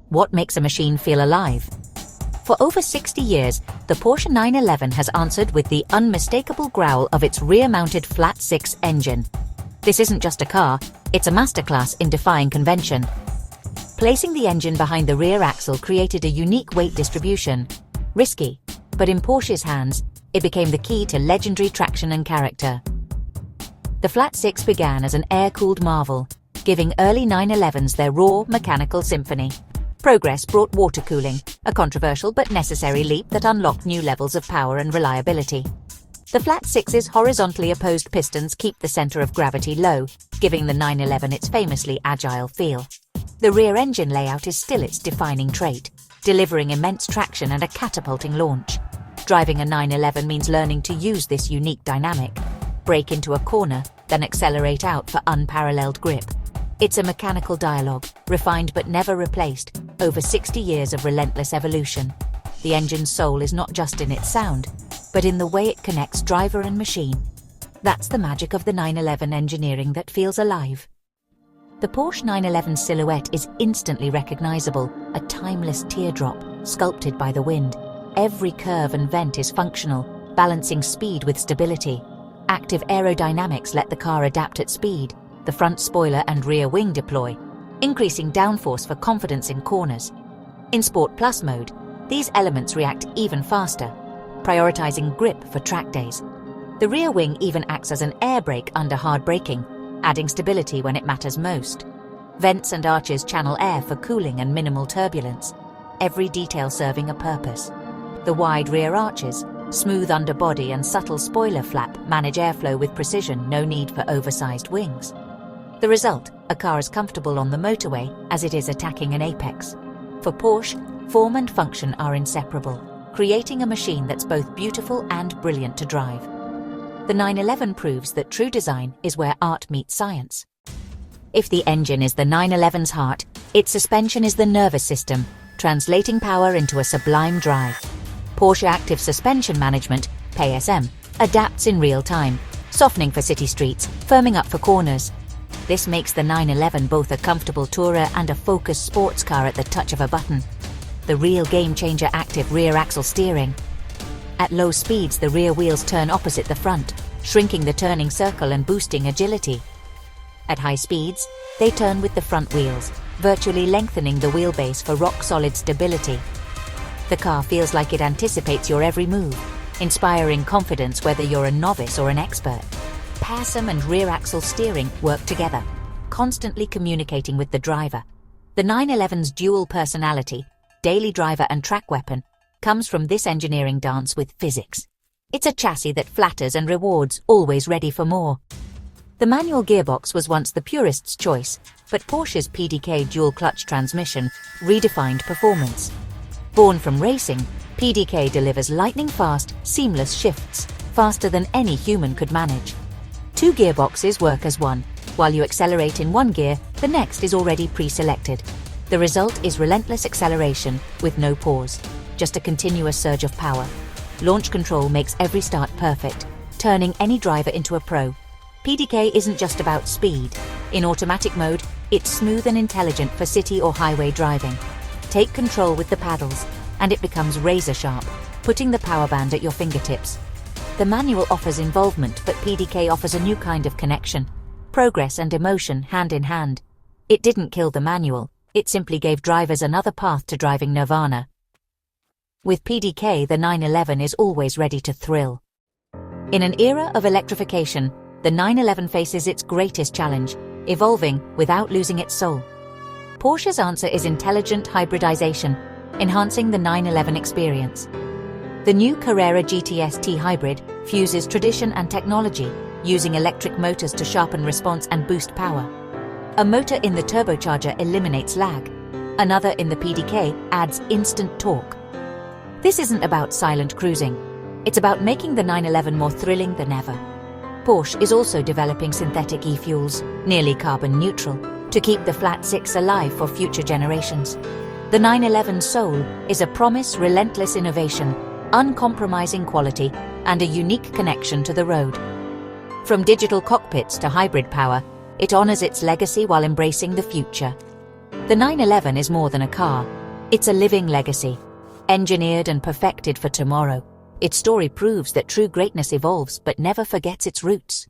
What makes a machine feel alive? For over 60 years, the Porsche 911 has answered with the unmistakable growl of its rear-mounted flat-six engine. This isn't just a car, it's a masterclass in defying convention. Placing the engine behind the rear axle created a unique weight distribution. Risky, but in Porsche's hands, it became the key to legendary traction and character. The flat-six began as an air-cooled marvel, giving early 911s their raw, mechanical symphony. Progress brought water cooling, a controversial but necessary leap that unlocked new levels of power and reliability. The flat-six's horizontally opposed pistons keep the center of gravity low, giving the 911 its famously agile feel. The rear engine layout is still its defining trait, delivering immense traction and a catapulting launch. Driving a 911 means learning to use this unique dynamic. Brake into a corner, then accelerate out for unparalleled grip. It's a mechanical dialogue, refined but never replaced, over 60 years of relentless evolution. The engine's soul is not just in its sound, but in the way it connects driver and machine. That's the magic of the 911 engineering that feels alive. The Porsche 911 silhouette is instantly recognizable, a timeless teardrop, sculpted by the wind. Every curve and vent is functional, balancing speed with stability. Active aerodynamics let the car adapt at speed. The front spoiler and rear wing deploy, increasing downforce for confidence in corners. In Sport Plus mode, these elements react even faster, prioritizing grip for track days. The rear wing even acts as an air brake under hard braking, adding stability when it matters most. Vents and arches channel air for cooling and minimal turbulence, every detail serving a purpose. The wide rear arches, smooth underbody and subtle spoiler flap manage airflow with precision, no need for oversized wings. The result, a car as comfortable on the motorway as it is attacking an apex. For Porsche, form and function are inseparable, creating a machine that's both beautiful and brilliant to drive. The 911 proves that true design is where art meets science. If the engine is the 911's heart, its suspension is the nervous system, translating power into a sublime drive. Porsche Active Suspension Management, PASM, adapts in real time, softening for city streets, firming up for corners. This makes the 911 both a comfortable tourer and a focused sports car at the touch of a button. The real game-changer active rear axle steering. At low speeds, the rear wheels turn opposite the front, shrinking the turning circle and boosting agility. At high speeds, they turn with the front wheels, virtually lengthening the wheelbase for rock-solid stability. The car feels like it anticipates your every move, inspiring confidence whether you're a novice or an expert. PASM and rear axle steering work together, constantly communicating with the driver. The 911's dual personality, daily driver and track weapon, comes from this engineering dance with physics. It's a chassis that flatters and rewards, always ready for more. The manual gearbox was once the purist's choice, but Porsche's PDK dual-clutch transmission redefined performance. Born from racing, PDK delivers lightning-fast, seamless shifts, faster than any human could manage. Two gearboxes work as one. While you accelerate in one gear, the next is already pre-selected. The result is relentless acceleration with no pause, just a continuous surge of power. Launch control makes every start perfect, turning any driver into a pro. PDK isn't just about speed. In automatic mode, it's smooth and intelligent for city or highway driving. Take control with the paddles, and it becomes razor-sharp, putting the power band at your fingertips. The manual offers involvement, but PDK offers a new kind of connection. Progress and emotion hand in hand. It didn't kill the manual, it simply gave drivers another path to driving nirvana. With PDK, the 911 is always ready to thrill. In an era of electrification, the 911 faces its greatest challenge, evolving without losing its soul. Porsche's answer is intelligent hybridization, enhancing the 911 experience. The new Carrera GTS-T Hybrid fuses tradition and technology, using electric motors to sharpen response and boost power. A motor in the turbocharger eliminates lag. Another in the PDK adds instant torque. This isn't about silent cruising. It's about making the 911 more thrilling than ever. Porsche is also developing synthetic e-fuels, nearly carbon neutral, to keep the flat-six alive for future generations. The 911 soul is a promise, relentless innovation, uncompromising quality, and a unique connection to the road. From digital cockpits to hybrid power, it honors its legacy while embracing the future. The 911 is more than a car, It's a living legacy, engineered and perfected for tomorrow. Its story proves that true greatness evolves but never forgets its roots.